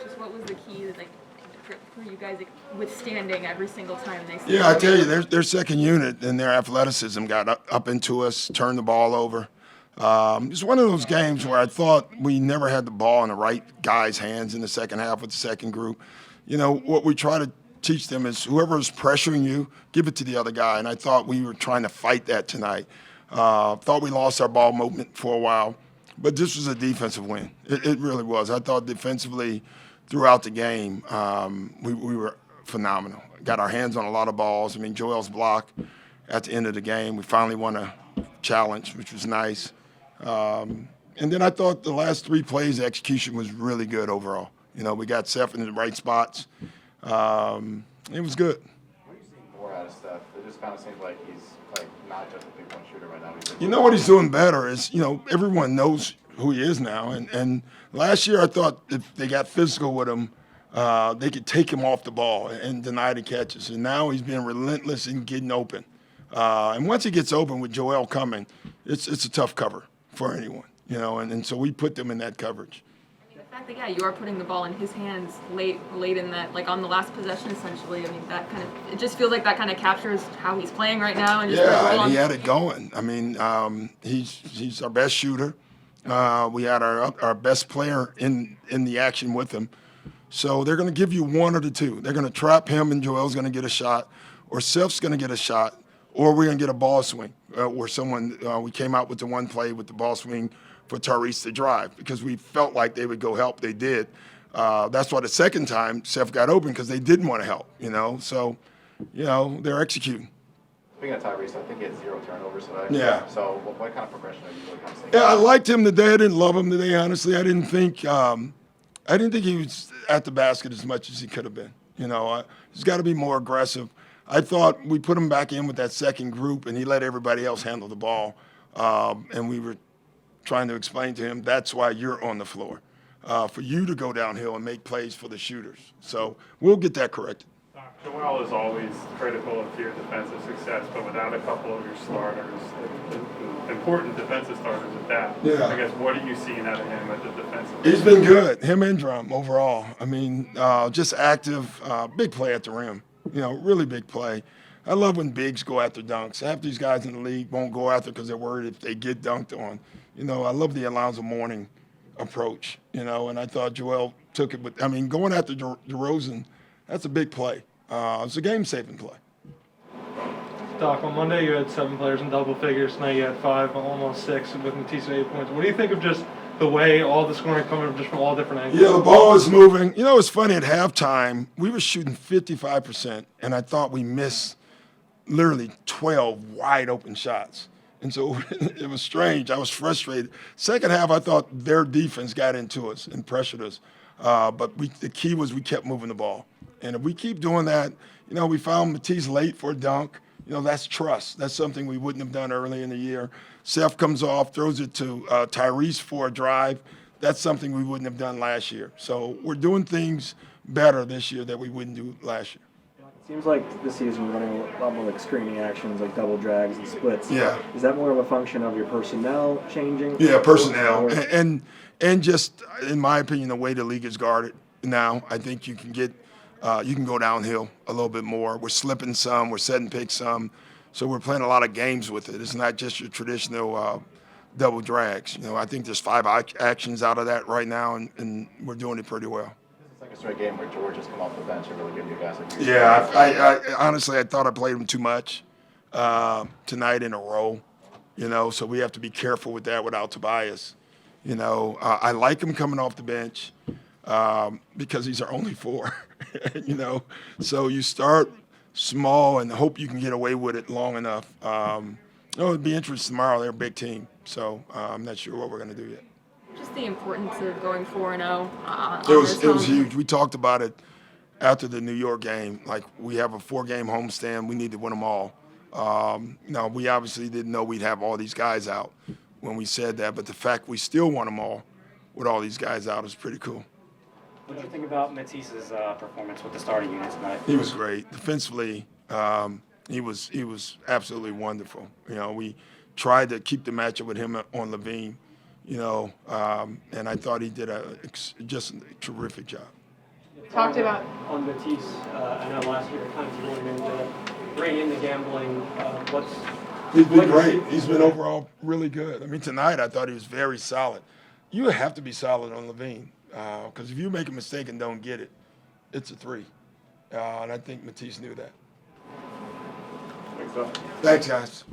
Just what was the key, like, for you guys withstanding every single time they? Yeah, I tell you, their second unit and their athleticism got up into us, turned the ball over. It's one of those games where I thought we never had the ball in the right guy's hands in the second half with the second group. You know, what we try to teach them is whoever is pressuring you, give it to the other guy. And I thought we were trying to fight that tonight. Thought we lost our ball movement for a while, but this was a defensive win. It really was. I thought defensively throughout the game, we were phenomenal. Got our hands on a lot of balls. I mean, Joel's block at the end of the game, we finally won a challenge, which was nice. And then I thought the last 3 plays, the execution was really good overall. You know, we got Seth in the right spots. It was good. What are you seeing more out of Steph? It just kind of seems like he's like not just a big one shooter right now. You know what he's doing better is, you know, everyone knows who he is now. And last year I thought if they got physical with him, they could take him off the ball and deny the catches. And now he's being relentless in getting open. And once he gets open with Joel coming, it's a tough cover for anyone, you know. And so we put them in that coverage. The fact that, yeah, you are putting the ball in his hands late in that, like on the last possession essentially. I mean, that kind of, it just feels like that kind of captures how he's playing right now. And just yeah, and he had it going. I mean, he's our best shooter. We had our best player in the action with him. So they're going to give you one of the two. They're going to trap him, and Joel's going to get a shot, or Seth's going to get a shot, or we're going to get a ball swing where someone we came out with the one play with the ball swing for Tyrese to drive because we felt like they would go help. They did. That's why the second time Seth got open because they didn't want to help, you know. So, you know, they're executing. Speaking of Tyrese, I think he had 0 turnovers today. Yeah. So what kind of progression are you really kind of seeing? Yeah, I liked him today. I didn't love him today, honestly. I didn't think he was at the basket as much as he could have been. You know, he's got to be more aggressive. I thought we put him back in with that second group, and he let everybody else handle the ball. And we were trying to explain to him that's why you're on the floor, for you to go downhill and make plays for the shooters. So we'll get that corrected. Joel is always critical of your defensive success, but without a couple of your starters, important defensive starters at that, Yeah. I guess, what are you seeing out of him at the defensive? He's been good, him and Drum overall. I mean, just active, big play at the rim. You know, really big play. I love when bigs go after dunks. Half these guys in the league won't go after because they're worried if they get dunked on. You know, I love the Alonzo Mourning approach, you know, and I thought Joel took it. But, I mean, going after DeRozan, that's a big play. It's a game-saving play. Doc, on Monday you had 7 players in double figures. Tonight you had 5, almost 6, with Matisse at 8 points. What do you think of just the way all the scoring coming just from all different angles? Yeah, the ball is moving. You know, it's funny, at halftime, we were shooting 55%, and I thought we missed literally 12 wide-open shots. And so it was strange. I was frustrated. Second half, I thought their defense got into us and pressured us. But the key was we kept moving the ball. And if we keep doing that, you know, we found Matisse late for a dunk. You know, that's trust. That's something we wouldn't have done early in the year. Seth comes off, throws it to Tyrese for a drive. That's something we wouldn't have done last year. So we're doing things better this year that we wouldn't do last year. It seems like this season we're running a lot more like screening actions, like double drags and splits. Yeah. Is that more of a function of your personnel changing? Yeah, personnel. And just, in my opinion, the way the league is guarded now, I think you can go downhill a little bit more. We're slipping some. We're setting picks some. So we're playing a lot of games with it. It's not just your traditional double drags. You know, I think there's 5 actions out of that right now, and we're doing it pretty well. It's like a straight game where George has come off the bench and really give you guys a Yeah, I honestly, I thought I played him too much tonight in a row. You know, so we have to be careful with that without Tobias. You know, I like him coming off the bench because he's our only 4. You know, so you start small and hope you can get away with it long enough. It'd be interesting tomorrow. They're a big team, so I'm not sure what we're going to do yet. Just the importance of going 4-0. It was huge. We talked about it after the New York game. Like, we have a 4-game homestand. We need to win them all. Now, we obviously didn't know we'd have all these guys out when we said that, but the fact we still won them all with all these guys out is pretty cool. What did you think about Matisse's performance with the starting unit tonight? He was great. Defensively, he was absolutely wonderful. You know, we tried to keep the matchup with him on Levine, you know, and I thought he did just a terrific job. talked about. On Matisse, I know last year at times you wanted him to rein in the gambling. He's been great. He's been overall really good. I mean, tonight I thought he was very solid. You have to be solid on Levine because if you make a mistake and don't get it, it's a three. And I think Matisse knew that. Thanks, Doc. Thanks, guys.